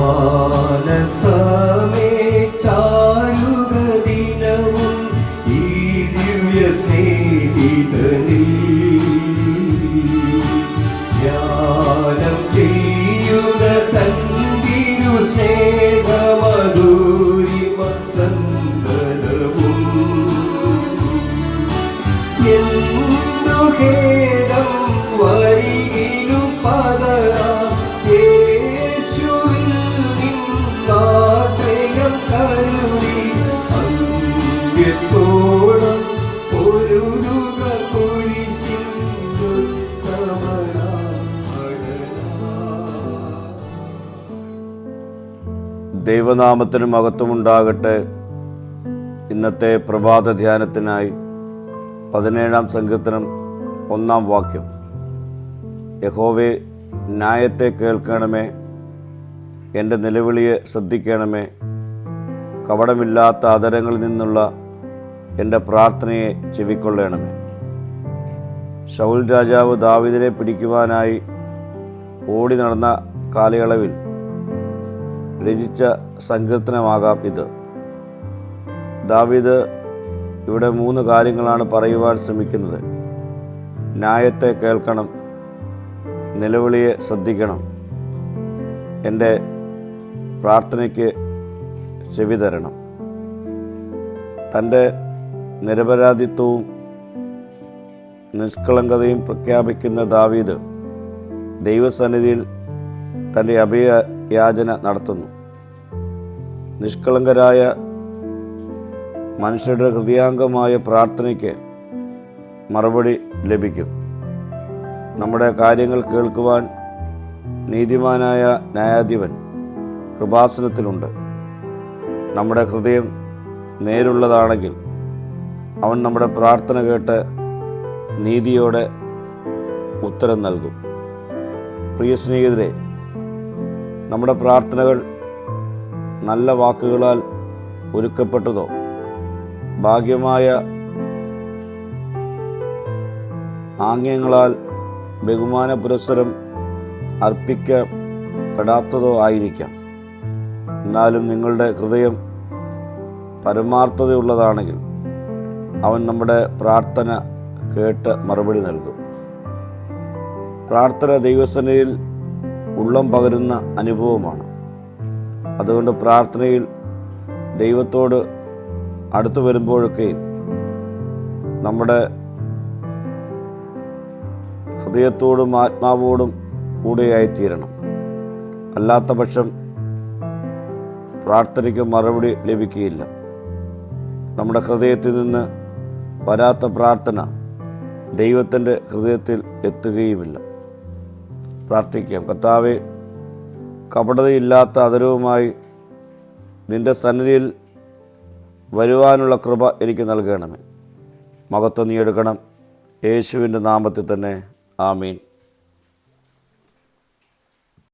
മാനസമേ ചാരുക ദിനവും ഈ ദിവ്യ സ്നേഹിതനിൽ ധ്യാനം ചെയ്യുക തന്തിരു സ്നേഹമധുരിമ സന്തതവും എന്തു ഖേദം വരിയിലും പതരാം യേശുവിൽ നിന്നാശ്രയം കരുതി അന്ത്യത്തോളം പൊരുതുക കുരിശിൻ ദൈവനാമത്തിന് മഹത്വമുണ്ടാകട്ടെ. ഇന്നത്തെ പ്രഭാത ധ്യാനത്തിനായി 17-ാം സങ്കീർത്തനം 1-ാം വാക്യം. യഹോവേ, ന്യായത്തെ കേൾക്കണമേ, എൻ്റെ നിലവിളിയെ ശ്രദ്ധിക്കണമേ. കപടമില്ലാത്ത അധരങ്ങളിൽ നിന്നുള്ള എൻ്റെ പ്രാർത്ഥനയെ ചെവിക്കൊള്ളണമേ. ശൗൽ രാജാവ് ദാവീദിനെ പിടിക്കുവാനായി ഓടി നടന്ന കാലയളവിൽ രചിച്ച സങ്കീർത്തനമാകാം ഇത്. ദാവീദ് ഇവിടെ 3 കാര്യങ്ങളാണ് പറയുവാൻ ശ്രമിക്കുന്നത്. ന്യായത്തെ കേൾക്കണം, നിലവിളിയെ ശ്രദ്ധിക്കണം, എൻ്റെ പ്രാർത്ഥനയ്ക്ക് ചെവി തരണം. തൻ്റെ നിരപരാധിത്വവും നിഷ്കളങ്കതയും പ്രഖ്യാപിക്കുന്ന ദാവീദ് ദൈവസന്നിധിയിൽ തൻ്റെ അഭയയാചന നടത്തുന്നു. നിഷ്കളങ്കരായ മനുഷ്യരുടെ ഹൃദയാംഗമായ പ്രാർത്ഥനയ്ക്ക് മറുപടി ലഭിക്കും. നമ്മുടെ കാര്യങ്ങൾ കേൾക്കുവാൻ നീതിമാനായ ന്യായാധിപൻ കൃപാസനത്തിലുണ്ട്. നമ്മുടെ ഹൃദയം നേരുള്ളതാണെങ്കിൽ അവൻ നമ്മുടെ പ്രാർത്ഥന കേട്ട് നീതിയോടെ ഉത്തരം നൽകും. പ്രിയ സ്നേഹിതരെ, നമ്മുടെ പ്രാർത്ഥനകൾ നല്ല വാക്കുകളാൽ ഒരുക്കപ്പെട്ടതോ ഭാഗ്യമായ ആംഗ്യങ്ങളാൽ ബഹുമാന പുരസ്സരം അർപ്പിക്കപ്പെടാത്തതോ ആയിരിക്കാം. എന്നാലും നിങ്ങളുടെ ഹൃദയം പരമാർത്ഥതയുള്ളതാണെങ്കിൽ അവൻ നമ്മുടെ പ്രാർത്ഥന കേട്ട് മറുപടി നൽകും. പ്രാർത്ഥന ദൈവസന്നിധിയിൽ ഉള്ളം പകരുന്ന അനുഭവമാണ്. അതുകൊണ്ട് പ്രാർത്ഥനയിൽ ദൈവത്തോട് അടുത്തു വരുമ്പോഴൊക്കെ നമ്മുടെ ഹൃദയത്തോടും ആത്മാവോടും കൂടെയായിത്തീരണം. അല്ലാത്ത പക്ഷം പ്രാർത്ഥനയ്ക്ക് മറുപടി ലഭിക്കുകയില്ല. നമ്മുടെ ഹൃദയത്തിൽ നിന്ന് വരാത്ത പ്രാർത്ഥന ദൈവത്തിൻ്റെ ഹൃദയത്തിൽ എത്തുകയുമില്ല. പ്രാർത്ഥിക്കാം. കർത്താവേ, കപടതയില്ലാത്ത അധരവുമായി നിന്റെ സന്നിധിയിൽ വരുവാനുള്ള കൃപ എനിക്ക് നൽകണമേ. മഹത്വം നീ എടുക്കണം. യേശുവിൻ്റെ നാമത്തിൽ തന്നെ. ആമീൻ.